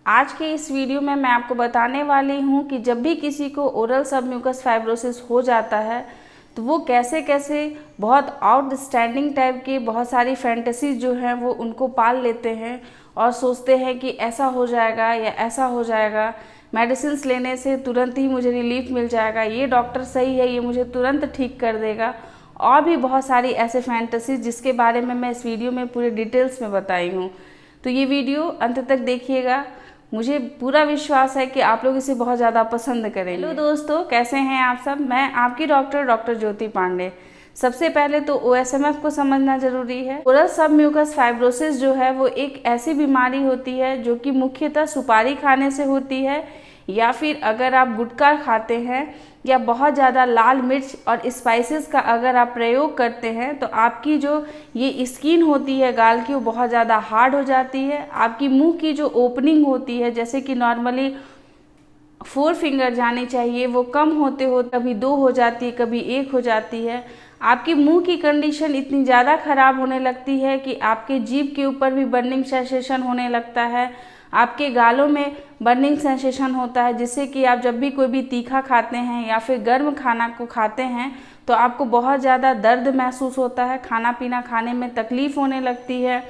आज के इस वीडियो में मैं आपको बताने वाली हूँ कि जब भी किसी को ओरल सबम्यूकस फाइब्रोसिस हो जाता है तो वो कैसे कैसे बहुत आउटस्टैंडिंग टाइप के बहुत सारी फैंटेसीज जो हैं वो उनको पाल लेते हैं और सोचते हैं कि ऐसा हो जाएगा या ऐसा हो जाएगा, मेडिसिन लेने से तुरंत ही मुझे रिलीफ मिल जाएगा, ये डॉक्टर सही है, ये मुझे तुरंत ठीक कर देगा। और भी बहुत सारी ऐसे फैंटेसीज जिसके बारे में मैं इस वीडियो में पूरे डिटेल्स में बताई हूँ। तो ये वीडियो अंत तक देखिएगा, मुझे पूरा विश्वास है कि आप लोग इसे बहुत ज़्यादा पसंद करेंगे। हेलो दोस्तों, कैसे हैं आप सब। मैं आपकी डॉक्टर ज्योति पांडे। सबसे पहले तो OSMF को समझना जरूरी है। ओरल सबम्यूकस फाइब्रोसिस जो है वो एक ऐसी बीमारी होती है जो कि मुख्यतः सुपारी खाने से होती है, या फिर अगर आप गुटखा खाते हैं या बहुत ज़्यादा लाल मिर्च और स्पाइसेस का अगर आप प्रयोग करते हैं तो आपकी जो ये स्किन होती है गाल की वो बहुत ज़्यादा हार्ड हो जाती है। आपकी मुंह की जो ओपनिंग होती है, जैसे कि नॉर्मली 4 फिंगर जानी चाहिए, वो कम होते हो कभी 2 हो जाती है, कभी 1 हो जाती है। आपकी मुंह की कंडीशन इतनी ज़्यादा ख़राब होने लगती है कि आपके जीभ के ऊपर भी बर्निंग सेंसेशन होने लगता है, आपके गालों में बर्निंग सेंसेशन होता है, जिससे कि आप जब भी कोई भी तीखा खाते हैं या फिर गर्म खाना को खाते हैं तो आपको बहुत ज़्यादा दर्द महसूस होता है, खाना पीना खाने में तकलीफ़ होने लगती है।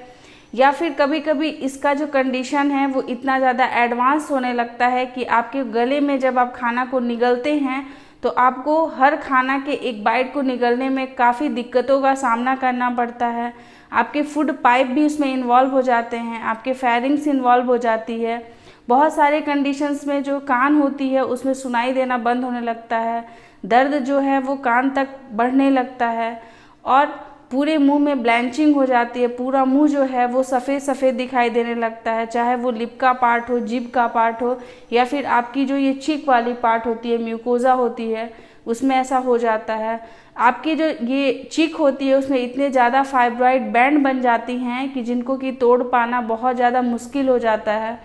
या फिर कभी कभी इसका जो कंडीशन है वो इतना ज़्यादा एडवांस होने लगता है कि आपके गले में जब आप खाना को निगलते हैं तो आपको हर खाना के एक बाइट को निगलने में काफ़ी दिक्कतों का सामना करना पड़ता है। आपके फूड पाइप भी उसमें इन्वॉल्व हो जाते हैं, आपके फेरिंग्स इन्वॉल्व हो जाती है। बहुत सारे कंडीशंस में जो कान होती है उसमें सुनाई देना बंद होने लगता है, दर्द जो है वो कान तक बढ़ने लगता है और पूरे मुंह में ब्लैंचिंग हो जाती है। पूरा मुंह जो है वो सफ़ेद सफ़ेद दिखाई देने लगता है, चाहे वो लिप का पार्ट हो, जिभ का पार्ट हो, या फिर आपकी जो ये चीक वाली पार्ट होती है, म्यूकोजा होती है, उसमें ऐसा हो जाता है। आपकी जो ये चीक होती है उसमें इतने ज़्यादा फाइब्रॉइड बैंड बन जाती हैं कि जिनको कि तोड़ पाना बहुत ज़्यादा मुश्किल हो जाता है।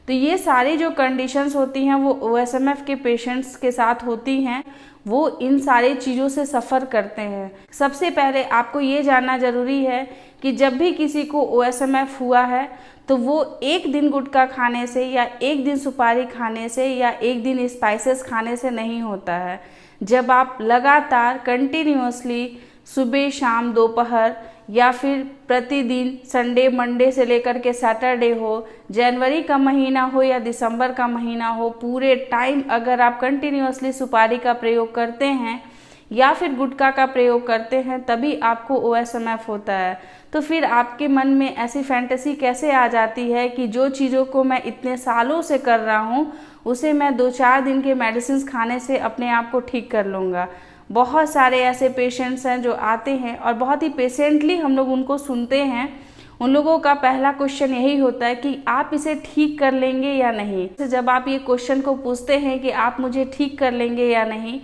तो ये सारी जो कंडीशंस होती हैं वो OSMF के पेशेंट्स के साथ होती हैं, वो इन सारी चीज़ों से सफ़र करते हैं। सबसे पहले आपको ये जानना ज़रूरी है कि जब भी किसी को OSMF हुआ है तो वो एक दिन गुटखा खाने से या एक दिन सुपारी खाने से या एक दिन स्पाइसेस खाने से नहीं होता है। जब आप लगातार कंटिन्यूअसली सुबह शाम दोपहर या फिर प्रतिदिन संडे मंडे से लेकर के सैटरडे हो, जनवरी का महीना हो या दिसंबर का महीना हो, पूरे टाइम अगर आप कंटिन्यूअसली सुपारी का प्रयोग करते हैं या फिर गुटखा का प्रयोग करते हैं तभी आपको OSMF होता है। तो फिर आपके मन में ऐसी फैंटेसी कैसे आ जाती है कि जो चीज़ों को मैं इतने सालों से कर रहा हूँ उसे मैं 2-4 दिन के मेडिसिन खाने से अपने आप को ठीक कर लूँगा। बहुत सारे ऐसे पेशेंट्स हैं जो आते हैं और बहुत ही पेशेंटली हम लोग उनको सुनते हैं। उन लोगों का पहला क्वेश्चन यही होता है कि आप इसे ठीक कर लेंगे या नहीं। तो जब आप ये क्वेश्चन को पूछते हैं कि आप मुझे ठीक कर लेंगे या नहीं,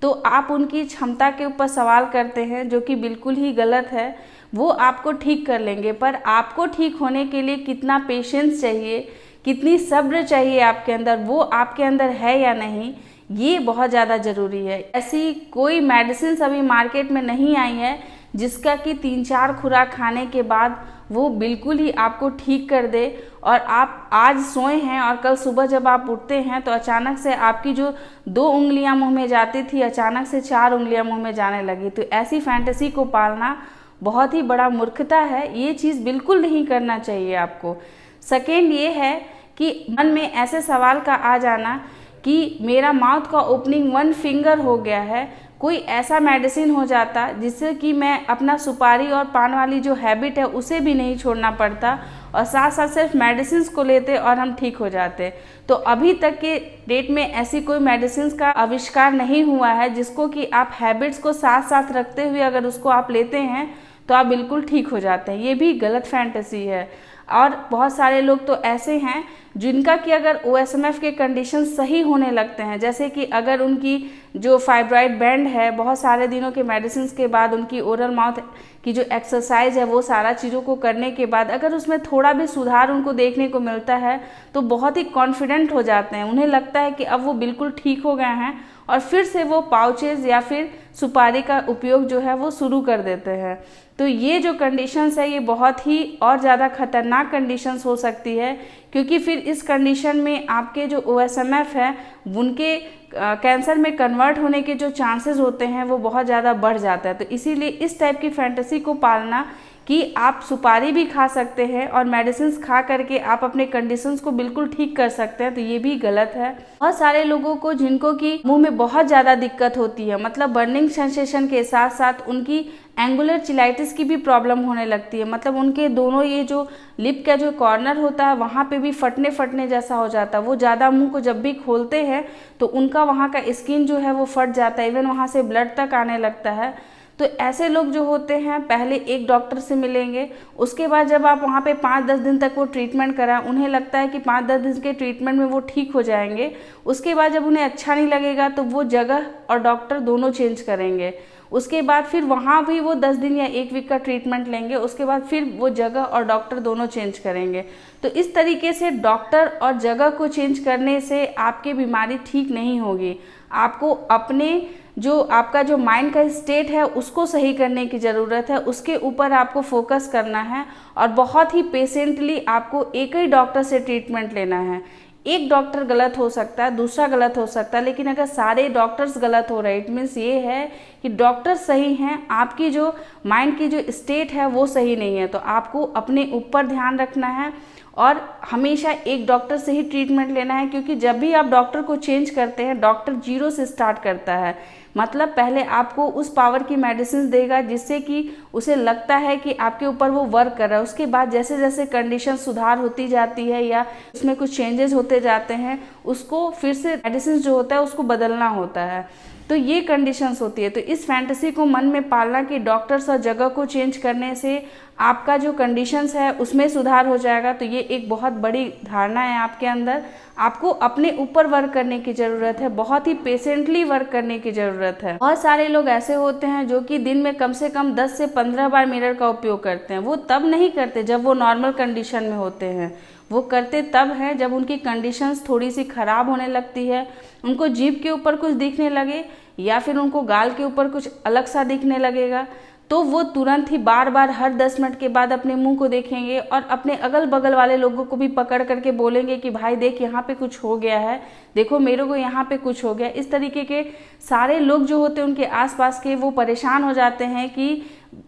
तो आप उनकी क्षमता के ऊपर सवाल करते हैं, जो कि बिल्कुल ही गलत है। वो आपको ठीक कर लेंगे, पर आपको ठीक होने के लिए कितना पेशेंस चाहिए, कितनी सब्र चाहिए आपके अंदर, वो आपके अंदर है या नहीं, ये बहुत ज़्यादा ज़रूरी है। ऐसी कोई मेडिसिन अभी मार्केट में नहीं आई है जिसका कि 3-4 खुराक खाने के बाद वो बिल्कुल ही आपको ठीक कर दे और आप आज सोए हैं और कल सुबह जब आप उठते हैं तो अचानक से आपकी जो 2 उंगलियां मुंह में जाती थी अचानक से 4 उंगलियां मुंह में जाने लगी। तो ऐसी फैंटेसी को पालना बहुत ही बड़ा मूर्खता है, ये चीज़ बिल्कुल नहीं करना चाहिए आपको। सेकेंड ये है कि मन में ऐसे सवाल का आ जाना कि मेरा माउथ का ओपनिंग 1 फिंगर हो गया है, कोई ऐसा मेडिसिन हो जाता जिससे कि मैं अपना सुपारी और पान वाली जो हैबिट है उसे भी नहीं छोड़ना पड़ता और साथ साथ सिर्फ मेडिसिन को लेते और हम ठीक हो जाते। तो अभी तक के डेट में ऐसी कोई मेडिसिन का आविष्कार नहीं हुआ है जिसको कि आप हैबिट्स को साथ साथ रखते हुए अगर उसको आप लेते हैं तो आप बिल्कुल ठीक हो जाते हैं। ये भी गलत फैंटेसी है। और बहुत सारे लोग तो ऐसे हैं जिनका कि अगर OSMF के कंडीशन सही होने लगते हैं, जैसे कि अगर उनकी जो फाइब्रॉइड बैंड है बहुत सारे दिनों के मेडिसिन के बाद उनकी ओरल माउथ की जो एक्सरसाइज है वो सारा चीज़ों को करने के बाद अगर उसमें थोड़ा भी सुधार उनको देखने को मिलता है तो बहुत ही कॉन्फिडेंट हो जाते हैं। उन्हें लगता है कि अब वो बिल्कुल ठीक हो गए हैं और फिर से वो पाउचेज या फिर सुपारी का उपयोग जो है वो शुरू कर देते हैं। तो ये जो कंडीशंस है ये बहुत ही और ज़्यादा खतरनाक कंडीशंस हो सकती है क्योंकि फिर इस कंडीशन में आपके जो OSMF है उनके कैंसर में कन्वर्ट होने के जो चांसेस होते हैं वो बहुत ज़्यादा बढ़ जाता है। तो इसीलिए इस टाइप की फैंटेसी को पालना कि आप सुपारी भी खा सकते हैं और मेडिसिन खा करके आप अपने कंडीशंस को बिल्कुल ठीक कर सकते हैं, तो ये भी गलत है। बहुत सारे लोगों को जिनको कि मुंह में बहुत ज़्यादा दिक्कत होती है, मतलब बर्निंग सेंसेशन के साथ साथ उनकी एंगुलर चिलाइटिस की भी प्रॉब्लम होने लगती है, मतलब उनके दोनों ये जो लिप का जो कॉर्नर होता है वहाँ पे भी फटने जैसा हो जाता है। वो ज़्यादा मुंह को जब भी खोलते हैं तो उनका वहाँ का स्किन जो है वो फट जाता है, इवन वहाँ से ब्लड तक आने लगता है। तो ऐसे लोग जो होते हैं पहले एक डॉक्टर से मिलेंगे, उसके बाद जब आप वहाँ पे 5-10 दिन तक वो ट्रीटमेंट कराएं, उन्हें लगता है कि 5-10 दिन के ट्रीटमेंट में वो ठीक हो जाएंगे। उसके बाद जब उन्हें अच्छा नहीं लगेगा तो वो जगह और डॉक्टर दोनों चेंज करेंगे। उसके बाद फिर वहाँ भी वो 10 दिन या 1 वीक का ट्रीटमेंट लेंगे, उसके बाद फिर वो जगह और डॉक्टर दोनों चेंज करेंगे। तो इस तरीके से डॉक्टर और जगह को चेंज करने से आपकी बीमारी ठीक नहीं होगी। आपको अपने जो आपका जो माइंड का स्टेट है उसको सही करने की ज़रूरत है, उसके ऊपर आपको फोकस करना है और बहुत ही पेशेंटली आपको एक ही डॉक्टर से ट्रीटमेंट लेना है। एक डॉक्टर गलत हो सकता है, दूसरा गलत हो सकता है, लेकिन अगर सारे डॉक्टर्स गलत हो रहे इट मीन्स ये है कि डॉक्टर सही हैं, आपकी जो माइंड की जो स्टेट है वो सही नहीं है। तो आपको अपने ऊपर ध्यान रखना है और हमेशा एक डॉक्टर से ही ट्रीटमेंट लेना है, क्योंकि जब भी आप डॉक्टर को चेंज करते हैं डॉक्टर 0 से स्टार्ट करता है। मतलब पहले आपको उस पावर की मेडिसिन देगा जिससे कि उसे लगता है कि आपके ऊपर वो वर्क कर रहा है। उसके बाद जैसे जैसे कंडीशन सुधार होती जाती है या उसमें कुछ चेंजेस होते जाते हैं, उसको फिर से मेडिसिन जो होता है उसको बदलना होता है। तो ये कंडीशंस होती है। तो इस फैंटेसी को मन में पालना कि डॉक्टर्स और जगह को चेंज करने से आपका जो कंडीशंस है उसमें सुधार हो जाएगा, तो ये एक बहुत बड़ी धारणा है आपके अंदर। आपको अपने ऊपर वर्क करने की ज़रूरत है, बहुत ही पेशेंटली वर्क करने की ज़रूरत है। बहुत सारे लोग ऐसे होते हैं जो कि दिन में कम से कम 10 से 15 बार मिरर का उपयोग करते हैं। वो तब नहीं करते जब वो नॉर्मल कंडीशन में होते हैं, वो करते तब है जब उनकी कंडीशंस थोड़ी सी ख़राब होने लगती है, उनको जीभ के ऊपर कुछ दिखने लगे या फिर उनको गाल के ऊपर कुछ अलग सा दिखने लगेगा, तो वो तुरंत ही बार बार हर 10 मिनट के बाद अपने मुंह को देखेंगे और अपने अगल बगल वाले लोगों को भी पकड़ करके बोलेंगे कि भाई देख यहाँ पे कुछ हो गया है, देखो मेरे को यहाँ पे कुछ हो गया। इस तरीके के सारे लोग जो होते हैं उनके आसपास के वो परेशान हो जाते हैं कि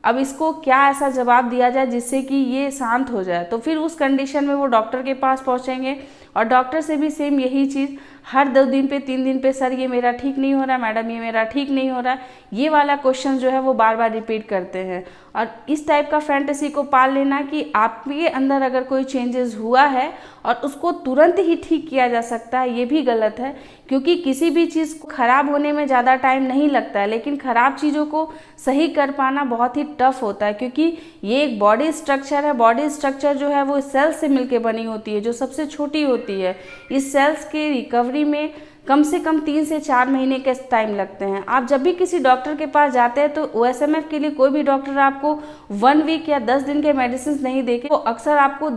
अब इसको क्या ऐसा जवाब दिया जाए जिससे कि ये शांत हो जाए। तो फिर उस कंडीशन में वो डॉक्टर के पास पहुँचेंगे और डॉक्टर से भी सेम यही चीज़ हर 2 दिन पे 3 दिन पे, सर ये मेरा ठीक नहीं हो रहा, मैडम ये मेरा ठीक नहीं हो रहा, ये वाला क्वेश्चन जो है वो बार बार रिपीट करते हैं। और इस टाइप का फैंटेसी को पाल लेना कि आपके अंदर अगर कोई चेंजेस हुआ है और उसको तुरंत ही ठीक किया जा सकता है, ये भी गलत है। क्योंकि किसी भी चीज़ को ख़राब होने में ज़्यादा टाइम नहीं लगता है, लेकिन ख़राब चीज़ों को सही कर पाना बहुत ही टफ होता है, क्योंकि ये एक बॉडी स्ट्रक्चर है। बॉडी स्ट्रक्चर जो है वो सेल्स से मिलकर बनी होती है, जो सबसे छोटी होती है। इस सेल्स की रिकवरी में कम से कम 3 से 4 महीने के टाइम लगते हैं। आप जब भी किसी डॉक्टर के पास जाते हैं तो OSMF के लिए कोई भी डॉक्टर आपको 1 वीक या 10 दिन के मेडिसिन नहीं देके, वो अक्सर आपको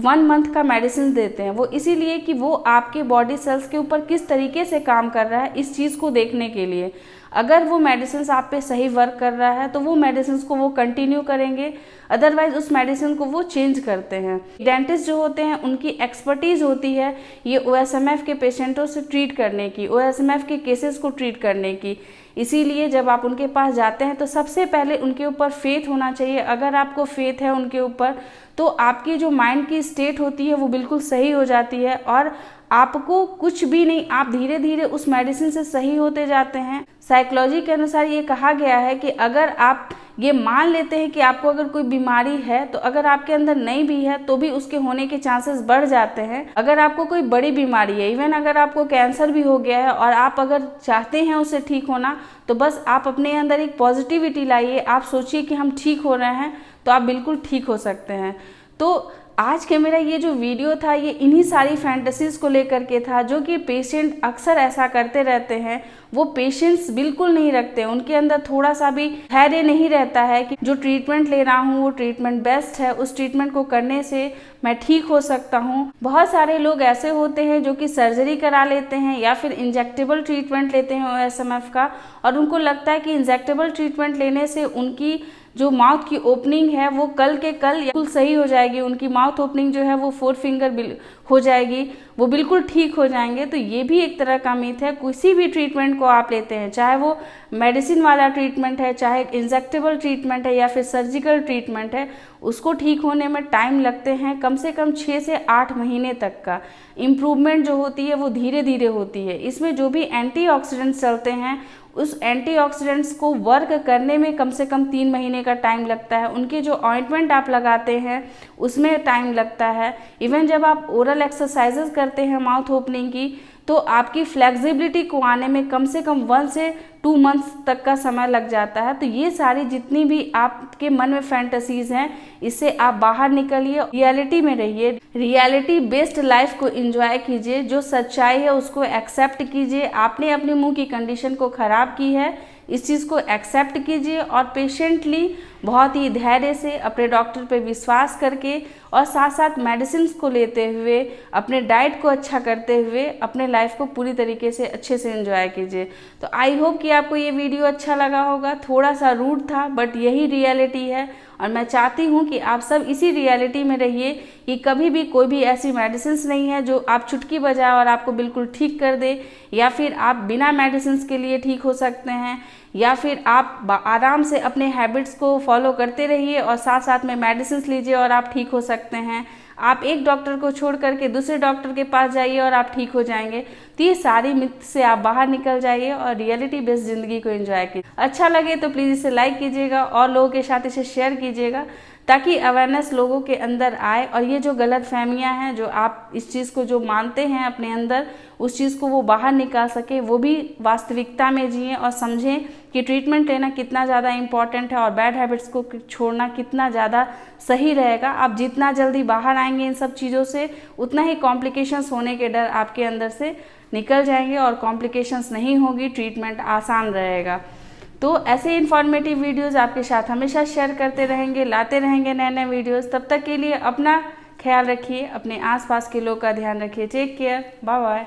1 मंथ का मेडिसिन देते हैं। वो इसीलिए कि वो आपके बॉडी सेल्स के ऊपर किस तरीके से काम कर रहा है इस चीज़ को देखने के लिए। अगर वो मेडिसिन आप पे सही वर्क कर रहा है तो वो मेडिसिन को वो कंटिन्यू करेंगे, अदरवाइज उस मेडिसिन को वो चेंज करते हैं। डेंटिस्ट जो होते हैं उनकी एक्सपर्टीज़ होती है ये OSMF के पेशेंटों से ट्रीट करने की, OSMF के केसेस को ट्रीट करने की। इसीलिए जब आप उनके पास जाते हैं तो सबसे पहले उनके ऊपर फेथ होना चाहिए। अगर आपको फेथ है उनके ऊपर तो आपकी जो माइंड की स्टेट होती है वो बिल्कुल सही हो जाती है और आपको कुछ भी नहीं, आप धीरे धीरे उस मेडिसिन से सही होते जाते हैं। साइकोलॉजी के अनुसार ये कहा गया है कि अगर आप ये मान लेते हैं कि आपको अगर कोई बीमारी है तो अगर आपके अंदर नहीं भी है तो भी उसके होने के चांसेस बढ़ जाते हैं। अगर आपको कोई बड़ी बीमारी है, इवन अगर आपको कैंसर भी हो गया है और आप अगर चाहते हैं उससे ठीक होना, तो बस आप अपने अंदर एक पॉजिटिविटी लाइए, आप सोचिए कि हम ठीक हो रहे हैं तो आप बिल्कुल ठीक हो सकते हैं। तो आज के मेरा ये जो वीडियो था ये इन्हीं सारी फैंटेसीज़ को लेकर के था, जो कि पेशेंट अक्सर ऐसा करते रहते हैं। वो पेशेंस बिल्कुल नहीं रखते, उनके अंदर थोड़ा सा भी धैर्य नहीं रहता है कि जो ट्रीटमेंट ले रहा हूँ वो ट्रीटमेंट बेस्ट है, उस ट्रीटमेंट को करने से मैं ठीक हो सकता हूँ। बहुत सारे लोग ऐसे होते हैं जो कि सर्जरी करा लेते हैं या फिर इंजेक्टेबल ट्रीटमेंट लेते हैं OSMF का, और उनको लगता है कि इंजेक्टेबल ट्रीटमेंट लेने से उनकी जो माउथ की ओपनिंग है वो कल के कल बिल्कुल सही हो जाएगी, उनकी माउथ ओपनिंग जो है वो 4 फिंगर हो जाएगी, वो बिल्कुल ठीक हो जाएंगे। तो ये भी एक तरह का मिथ है। किसी भी ट्रीटमेंट को आप लेते हैं, चाहे वो मेडिसिन वाला ट्रीटमेंट है, चाहे इंजेक्टेबल ट्रीटमेंट है या फिर सर्जिकल ट्रीटमेंट है, उसको ठीक होने में टाइम लगते हैं कम से कम 6 से 8 महीने तक का। इम्प्रूवमेंट जो होती है वो धीरे धीरे होती है। इसमें जो भी एंटीऑक्सीडेंट्स चलते हैं उस एंटीऑक्सीडेंट्स को वर्क करने में कम से कम 3 महीने का टाइम लगता है। उनके जो ऑइंटमेंट आप लगाते हैं उसमें टाइम लगता है। इवन जब आप ओरल एक्सरसाइजेस करते हैं माउथ ओपनिंग की, तो आपकी फ्लेक्सिबिलिटी को आने में कम से कम 1 से 2 मंथ्स तक का समय लग जाता है। तो ये सारी जितनी भी आपके मन में फैंटेसीज हैं, इससे आप बाहर निकलिए, रियलिटी में रहिए, रियलिटी बेस्ड लाइफ को एंजॉय कीजिए। जो सच्चाई है उसको एक्सेप्ट कीजिए। आपने अपने मुंह की कंडीशन को खराब की है, इस चीज़ को एक्सेप्ट कीजिए और पेशेंटली बहुत ही धैर्य से अपने डॉक्टर पे विश्वास करके और साथ साथ मेडिसिन को लेते हुए, अपने डाइट को अच्छा करते हुए अपने लाइफ को पूरी तरीके से अच्छे से एंजॉय कीजिए। तो आई होप कि आपको ये वीडियो अच्छा लगा होगा। थोड़ा सा रूड था बट यही रियलिटी है, और मैं चाहती हूँ कि आप सब इसी रियलिटी में रहिए कि कभी भी कोई भी ऐसी मेडिसिन नहीं है जो आप चुटकी बजाए और आपको बिल्कुल ठीक कर दे, या फिर आप बिना मेडिसिन के लिए ठीक हो सकते हैं, या फिर आप आराम से अपने हैबिट्स को फॉलो करते रहिए और साथ साथ में मेडिसिन लीजिए और आप ठीक हो सकते हैं। आप एक डॉक्टर को छोड़ करके दूसरे डॉक्टर के पास जाइए और आप ठीक हो जाएंगे। तो ये सारी मिथ से आप बाहर निकल जाइए और रियलिटी बेस्ड ज़िंदगी को एंजॉय कीजिए। अच्छा लगे तो प्लीज़ इसे लाइक कीजिएगा और लोगों के साथ इसे शेयर कीजिएगा, ताकि अवेयरनेस लोगों के अंदर आए और ये जो गलत फहमियाँ हैं, जो आप इस चीज़ को जो मानते हैं अपने अंदर, उस चीज़ को वो बाहर निकाल सके, वो भी वास्तविकता में जिएं और समझें कि ट्रीटमेंट लेना कितना ज़्यादा इम्पॉर्टेंट है और बैड हैबिट्स को छोड़ना कितना ज़्यादा सही रहेगा। आप जितना जल्दी बाहर आएंगे इन सब चीज़ों से, उतना ही कॉम्प्लिकेशंस होने के डर आपके अंदर से निकल जाएंगे और कॉम्प्लिकेशंस नहीं होगी, ट्रीटमेंट आसान रहेगा। तो ऐसे इन्फॉर्मेटिव वीडियोस आपके साथ हमेशा शेयर करते रहेंगे, लाते रहेंगे नए नए वीडियोस। तब तक के लिए अपना ख्याल रखिए, अपने आसपास के लोग का ध्यान रखिए। Take care, bye bye.